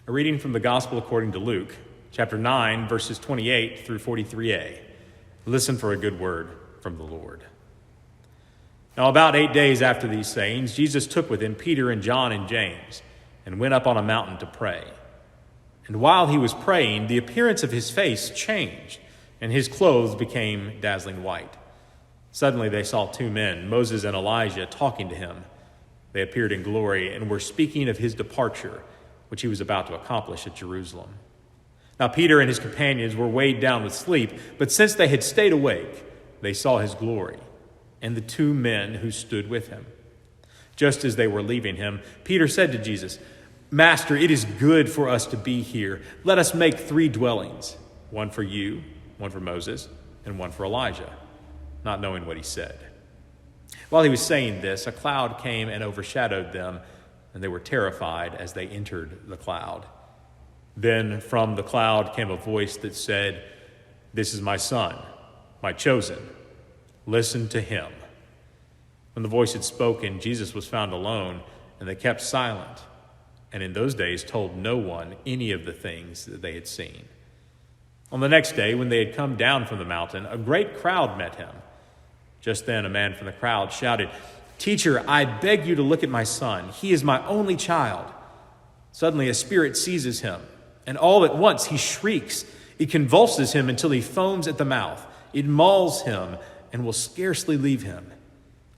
A reading from the Gospel according to Luke, chapter 9, verses 28 through 43a. Listen for a good word from the Lord. Now about 8 days after these sayings, Jesus took with him Peter and John and James, and went up on a mountain to pray. And while he was praying, the appearance of his face changed, and his clothes became dazzling white. Suddenly they saw two men, Moses and Elijah, talking to him. They appeared in glory and were speaking of his departure, which he was about to accomplish at Jerusalem. Now Peter and his companions were weighed down with sleep, but since they had stayed awake, they saw his glory and the two men who stood with him. Just as they were leaving him, Peter said to Jesus, "Master, it is good for us to be here. Let us make 3 dwellings, one for you, one for Moses, and one for Elijah," not knowing what he said. While he was saying this, a cloud came and overshadowed them, and they were terrified as they entered the cloud. Then from the cloud came a voice that said, "This is my son, my chosen. Listen to him." When the voice had spoken, Jesus was found alone, and they kept silent, and in those days told no one any of the things that they had seen. On the next day, when they had come down from the mountain, a great crowd met him. Just then a man from the crowd shouted, "Teacher, I beg you to look at my son. He is my only child." Suddenly a spirit seizes him, and all at once he shrieks. It convulses him until he foams at the mouth. It mauls him and will scarcely leave him.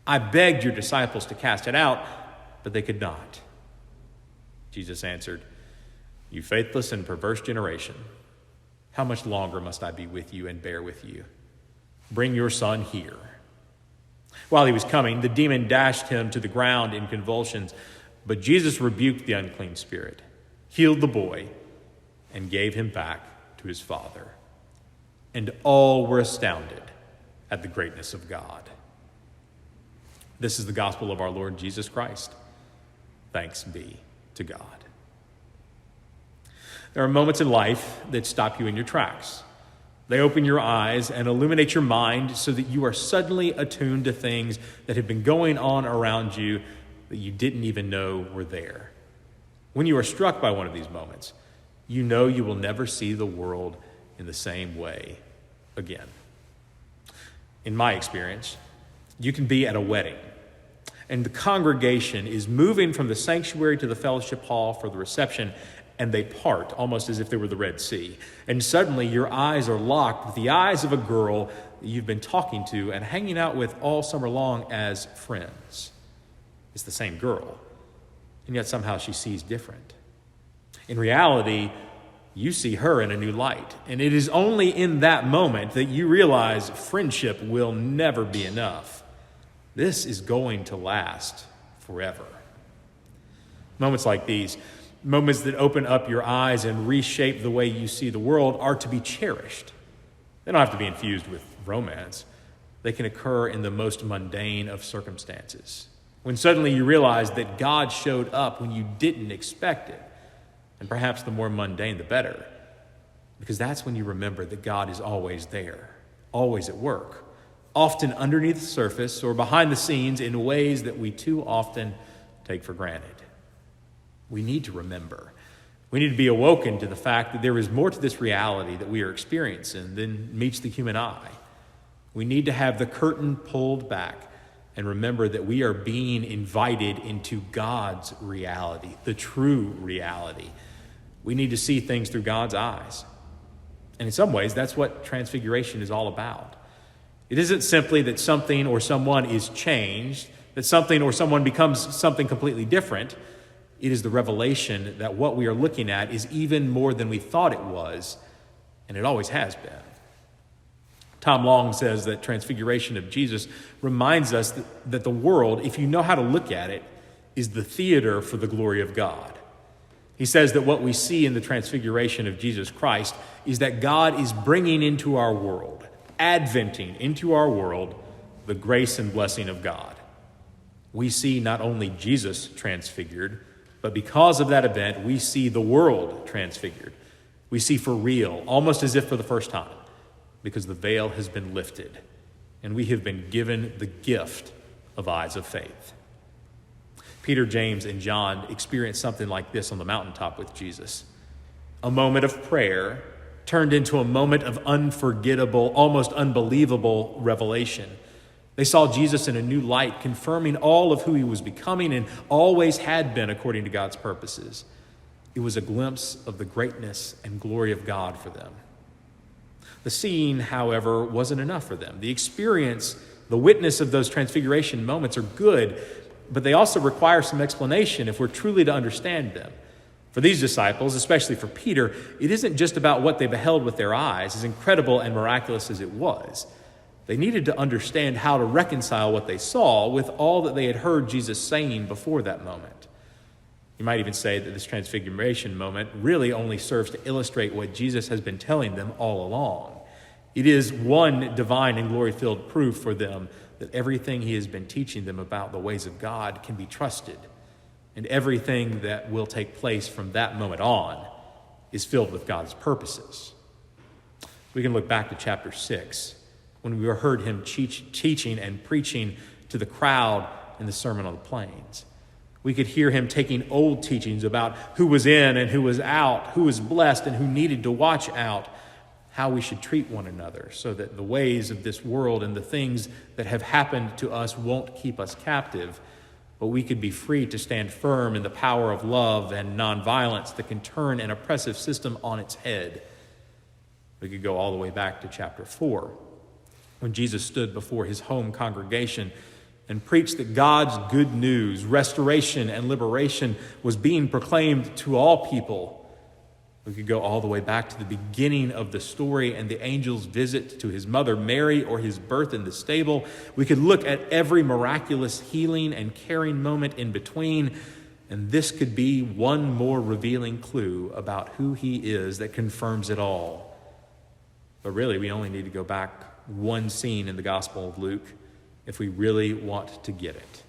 I begged your disciples to cast it out, but they could not. Jesus answered, "You faithless and perverse generation, how much longer must I be with you and bear with you? Bring your son here." While he was coming, the demon dashed him to the ground in convulsions, but Jesus rebuked the unclean spirit, healed the boy, and gave him back to his father. And all were astounded at the greatness of God. This is the gospel of our Lord Jesus Christ. Thanks be to God. There are moments in life that stop you in your tracks. They open your eyes and illuminate your mind so that you are suddenly attuned to things that have been going on around you that you didn't even know were there. When you are struck by one of these moments, you know you will never see the world in the same way again. In my experience, you can be at a wedding, and the congregation is moving from the sanctuary to the fellowship hall for the reception, and they part almost as if they were the Red Sea. And suddenly your eyes are locked with the eyes of a girl that you've been talking to and hanging out with all summer long as friends. It's the same girl, and yet somehow she sees different. In reality, you see her in a new light, and it is only in that moment that you realize friendship will never be enough. This is going to last forever. Moments like these, moments that open up your eyes and reshape the way you see the world, are to be cherished. They don't have to be infused with romance. They can occur in the most mundane of circumstances, when suddenly you realize that God showed up when you didn't expect it. And perhaps the more mundane, the better, because that's when you remember that God is always there, always at work, often underneath the surface or behind the scenes in ways that we too often take for granted. We need to remember. We need to be awoken to the fact that there is more to this reality that we are experiencing than meets the human eye. We need to have the curtain pulled back and remember that we are being invited into God's reality, the true reality. We need to see things through God's eyes. And in some ways, that's what Transfiguration is all about. It isn't simply that something or someone is changed, that something or someone becomes something completely different. It is the revelation that what we are looking at is even more than we thought it was, and it always has been. Tom Long says that Transfiguration of Jesus reminds us that the world, if you know how to look at it, is the theater for the glory of God. He says that what we see in the Transfiguration of Jesus Christ is that God is bringing into our world, adventing into our world, the grace and blessing of God. We see not only Jesus transfigured, but because of that event, we see the world transfigured. We see for real, almost as if for the first time, because the veil has been lifted, and we have been given the gift of eyes of faith. Peter, James, and John experienced something like this on the mountaintop with Jesus. A moment of prayer turned into a moment of unforgettable, almost unbelievable revelation. They saw Jesus in a new light, confirming all of who he was becoming and always had been according to God's purposes. It was a glimpse of the greatness and glory of God for them. The seeing, however, wasn't enough for them. The experience, the witness of those transfiguration moments are good, but they also require some explanation if we're truly to understand them. For these disciples, especially for Peter, it isn't just about what they beheld with their eyes, as incredible and miraculous as it was. They needed to understand how to reconcile what they saw with all that they had heard Jesus saying before that moment. You might even say that this transfiguration moment really only serves to illustrate what Jesus has been telling them all along. It is one divine and glory-filled proof for them that everything he has been teaching them about the ways of God can be trusted, and everything that will take place from that moment on is filled with God's purposes. We can look back to chapter 6, when we heard him teaching and preaching to the crowd in the Sermon on the Plains. We could hear him taking old teachings about who was in and who was out, who was blessed and who needed to watch out, how we should treat one another so that the ways of this world and the things that have happened to us won't keep us captive, but we could be free to stand firm in the power of love and nonviolence that can turn an oppressive system on its head. We could go all the way back to chapter 4, when Jesus stood before his home congregation and preached that God's good news, restoration and liberation, was being proclaimed to all people. We could go all the way back to the beginning of the story and the angel's visit to his mother Mary, or his birth in the stable. We could look at every miraculous healing and caring moment in between, and this could be one more revealing clue about who he is that confirms it all. But really, we only need to go back one scene in the Gospel of Luke if we really want to get it.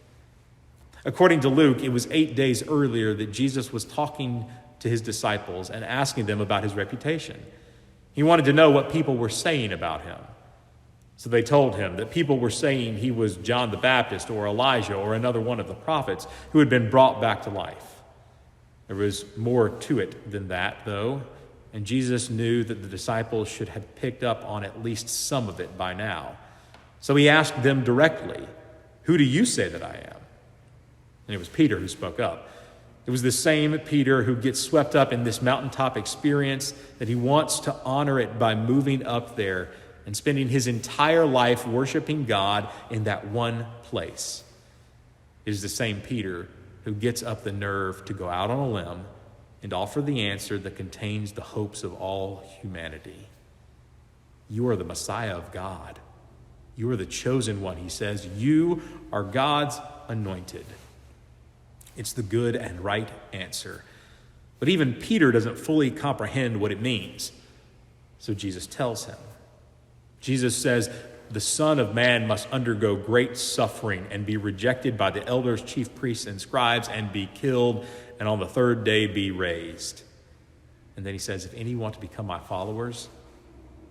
According to Luke, it was 8 days earlier that Jesus was talking to his disciples and asking them about his reputation. He wanted to know what people were saying about him. So they told him that people were saying he was John the Baptist or Elijah or another one of the prophets who had been brought back to life. There was more to it than that, though, and Jesus knew that the disciples should have picked up on at least some of it by now. So he asked them directly, "Who do you say that I am?" And it was Peter who spoke up. It was the same Peter who gets swept up in this mountaintop experience that he wants to honor it by moving up there and spending his entire life worshiping God in that one place. It is the same Peter who gets up the nerve to go out on a limb and offer the answer that contains the hopes of all humanity. You are the Messiah of God. You are the chosen one, he says. You are God's anointed. It's the good and right answer. But even Peter doesn't fully comprehend what it means. So Jesus tells him. Jesus says, the Son of Man must undergo great suffering and be rejected by the elders, chief priests, and scribes, and be killed, and on the third day be raised. And then he says, if any want to become my followers,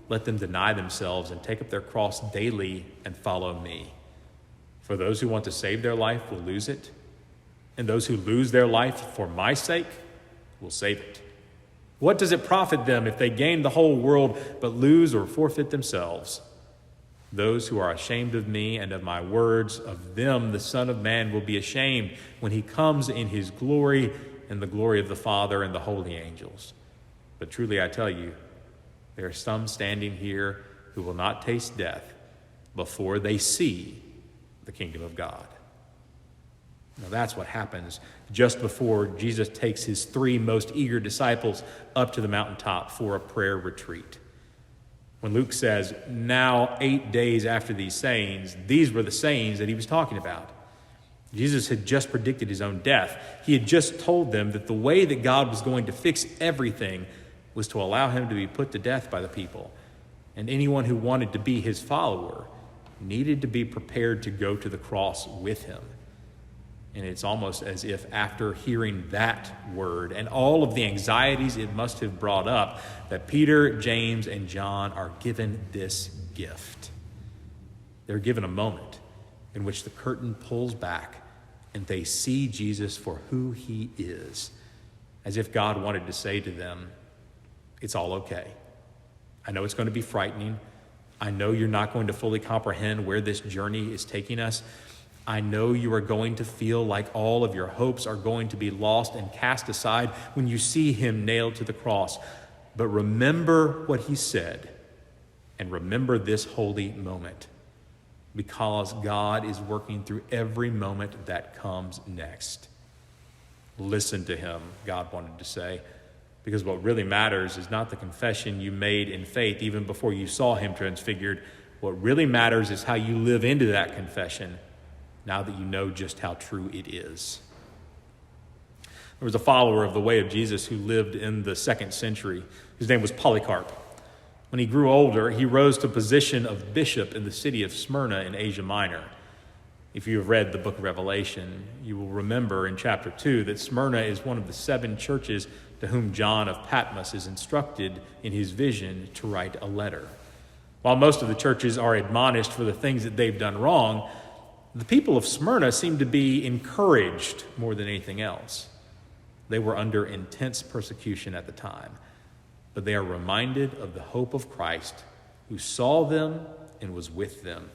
let them deny themselves and take up their cross daily and follow me. For those who want to save their life will lose it, and those who lose their life for my sake will save it. What does it profit them if they gain the whole world but lose or forfeit themselves? Those who are ashamed of me and of my words, of them the Son of Man will be ashamed when he comes in his glory and the glory of the Father and the holy angels. But truly I tell you, there are some standing here who will not taste death before they see the kingdom of God. Now that's what happens just before Jesus takes his 3 most eager disciples up to the mountaintop for a prayer retreat. When Luke says, now 8 days after these sayings, these were the sayings that he was talking about. Jesus had just predicted his own death. He had just told them that the way that God was going to fix everything was to allow him to be put to death by the people. And anyone who wanted to be his follower needed to be prepared to go to the cross with him. And it's almost as if after hearing that word and all of the anxieties it must have brought up, that Peter, James, and John are given this gift. They're given a moment in which the curtain pulls back and they see Jesus for who he is, as if God wanted to say to them, It's all okay. I know it's going to be frightening. I know you're not going to fully comprehend where this journey is taking us. I know you are going to feel like all of your hopes are going to be lost and cast aside when you see him nailed to the cross. But remember what he said, and remember this holy moment, because God is working through every moment that comes next. Listen to him, God wanted to say, because what really matters is not the confession you made in faith even before you saw him transfigured. What really matters is how you live into that confession now that you know just how true it is. There was a follower of the way of Jesus who lived in the 2nd century. His name was Polycarp. When he grew older, he rose to a position of bishop in the city of Smyrna in Asia Minor. If you have read the book of Revelation, you will remember in chapter 2 that Smyrna is one of the 7 churches to whom John of Patmos is instructed in his vision to write a letter. While most of the churches are admonished for the things that they've done wrong, the people of Smyrna seem to be encouraged more than anything else. They were under intense persecution at the time, but they are reminded of the hope of Christ who saw them and was with them.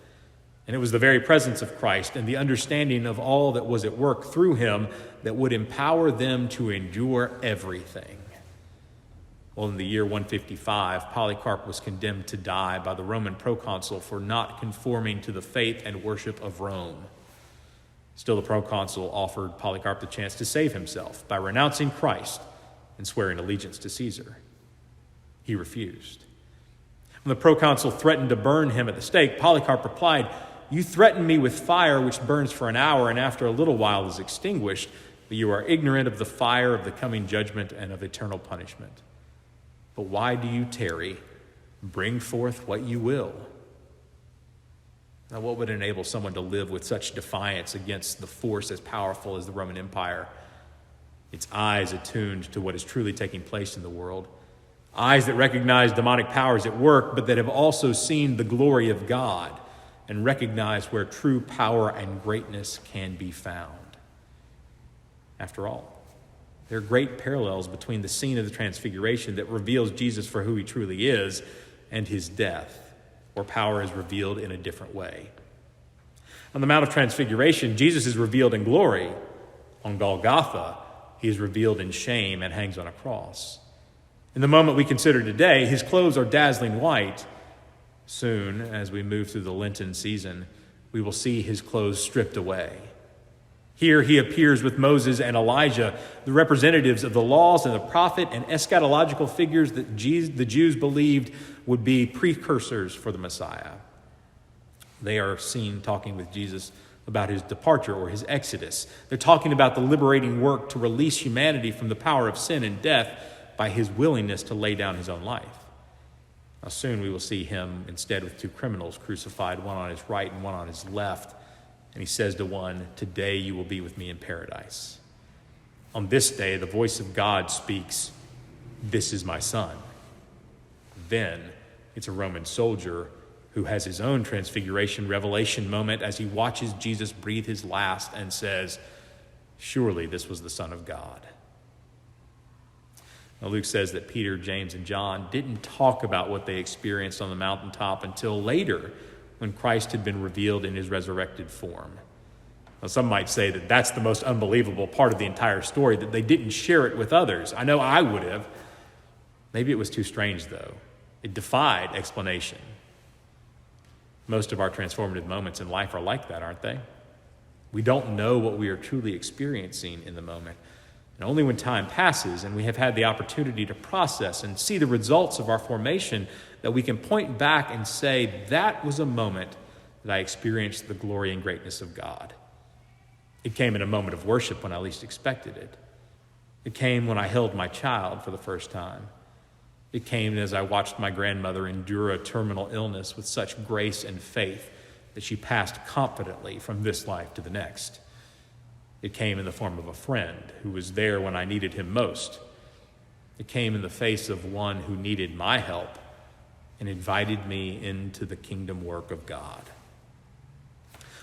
And it was the very presence of Christ and the understanding of all that was at work through him that would empower them to endure everything. Well, in the year 155, Polycarp was condemned to die by the Roman proconsul for not conforming to the faith and worship of Rome. Still, the proconsul offered Polycarp the chance to save himself by renouncing Christ and swearing allegiance to Caesar. He refused. When the proconsul threatened to burn him at the stake, Polycarp replied, "You threaten me with fire which burns for an hour and after a little while is extinguished, but you are ignorant of the fire of the coming judgment and of eternal punishment. But why do you tarry? Bring forth what you will." Now, what would enable someone to live with such defiance against the force as powerful as the Roman Empire? Its eyes attuned to what is truly taking place in the world. Eyes that recognize demonic powers at work, but that have also seen the glory of God and recognize where true power and greatness can be found. After all, there are great parallels between the scene of the Transfiguration that reveals Jesus for who he truly is and his death, where power is revealed in a different way. On the Mount of Transfiguration, Jesus is revealed in glory. On Golgotha, he is revealed in shame and hangs on a cross. In the moment we consider today, his clothes are dazzling white. Soon, as we move through the Lenten season, we will see his clothes stripped away. Here he appears with Moses and Elijah, the representatives of the laws and the prophet and eschatological figures that the Jews believed would be precursors for the Messiah. They are seen talking with Jesus about his departure or his exodus. They're talking about the liberating work to release humanity from the power of sin and death by his willingness to lay down his own life. Now, soon we will see him instead with 2 criminals crucified, one on his right and one on his left. And he says to one, "Today you will be with me in paradise." On this day, the voice of God speaks, "This is my son." Then it's a Roman soldier who has his own transfiguration revelation moment as he watches Jesus breathe his last and says, "Surely this was the Son of God." Now, Luke says that Peter, James, and John didn't talk about what they experienced on the mountaintop until later, when Christ had been revealed in his resurrected form. Now, some might say that that's the most unbelievable part of the entire story, that they didn't share it with others. I know I would have. Maybe it was too strange, though. It defied explanation. Most of our transformative moments in life are like that, aren't they? We don't know what we are truly experiencing in the moment. And only when time passes and we have had the opportunity to process and see the results of our formation that we can point back and say, that was a moment that I experienced the glory and greatness of God. It came in a moment of worship when I least expected it. It came when I held my child for the first time. It came as I watched my grandmother endure a terminal illness with such grace and faith that she passed confidently from this life to the next. It came in the form of a friend who was there when I needed him most. It came in the face of one who needed my help and invited me into the kingdom work of God.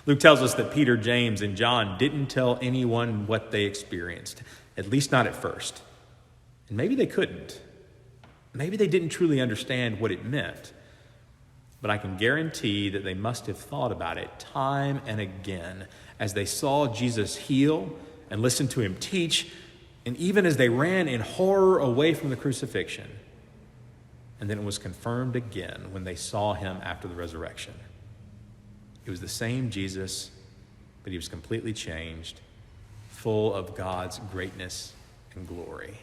Luke tells us that Peter, James, and John didn't tell anyone what they experienced, at least not at first. And maybe they couldn't. Maybe they didn't truly understand what it meant, but I can guarantee that they must have thought about it time and again as they saw Jesus heal and listened to him teach, and even as they ran in horror away from the crucifixion. And then it was confirmed again when they saw him after the resurrection. It was the same Jesus, but he was completely changed, full of God's greatness and glory.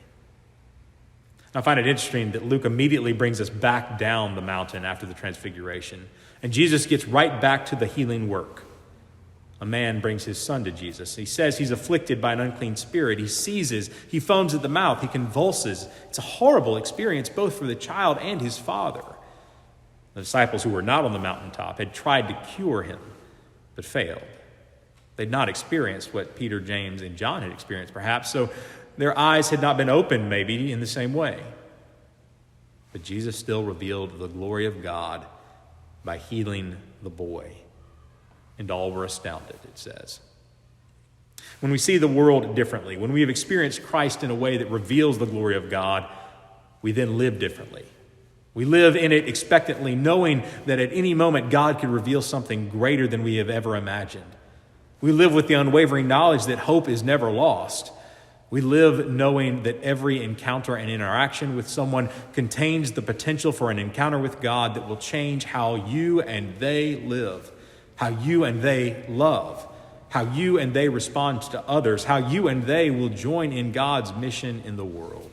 I find it interesting that Luke immediately brings us back down the mountain after the transfiguration, and Jesus gets right back to the healing work. A man brings his son to Jesus. He says he's afflicted by an unclean spirit. He seizes, he foams at the mouth, he convulses. It's a horrible experience both for the child and his father. The disciples who were not on the mountaintop had tried to cure him, but failed. They'd not experienced what Peter, James, and John had experienced, perhaps, so their eyes had not been opened, maybe, in the same way. But Jesus still revealed the glory of God by healing the boy. And all were astounded, it says. When we see the world differently, when we have experienced Christ in a way that reveals the glory of God, we then live differently. We live in it expectantly, knowing that at any moment God could reveal something greater than we have ever imagined. We live with the unwavering knowledge that hope is never lost. We live knowing that every encounter and interaction with someone contains the potential for an encounter with God that will change how you and they live, how you and they love, how you and they respond to others, how you and they will join in God's mission in the world.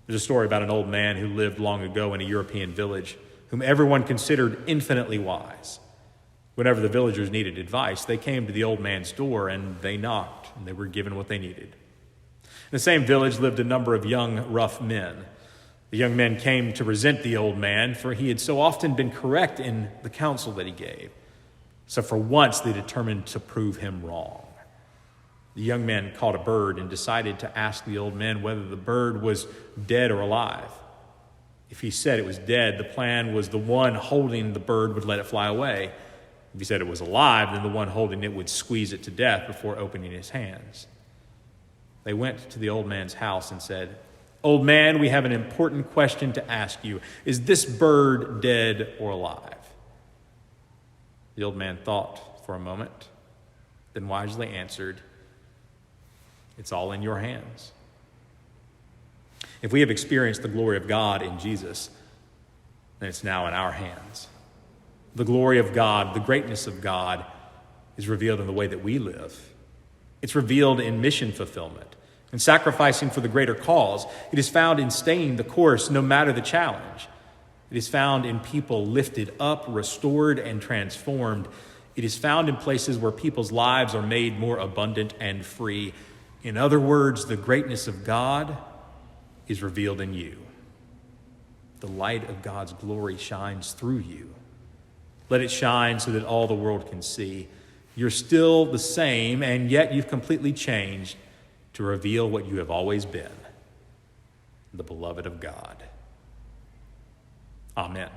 There's a story about an old man who lived long ago in a European village, whom everyone considered infinitely wise. Whenever the villagers needed advice, they came to the old man's door and they knocked, and they were given what they needed. In the same village lived a number of young, rough men. The young men came to resent the old man, for he had so often been correct in the counsel that he gave. So for once, they determined to prove him wrong. The young man caught a bird and decided to ask the old man whether the bird was dead or alive. If he said it was dead, the plan was the one holding the bird would let it fly away. If he said it was alive, then the one holding it would squeeze it to death before opening his hands. They went to the old man's house and said, "Old man, we have an important question to ask you. Is this bird dead or alive?" The old man thought for a moment, then wisely answered, "It's all in your hands." If we have experienced the glory of God in Jesus, then it's now in our hands. The glory of God, the greatness of God, is revealed in the way that we live. It's revealed in mission fulfillment and sacrificing for the greater cause. It is found in staying the course no matter the challenge. It is found in people lifted up, restored, and transformed. It is found in places where people's lives are made more abundant and free. In other words, the greatness of God is revealed in you. The light of God's glory shines through you. Let it shine so that all the world can see. You're still the same, and yet you've completely changed to reveal what you have always been, the beloved of God. Amen.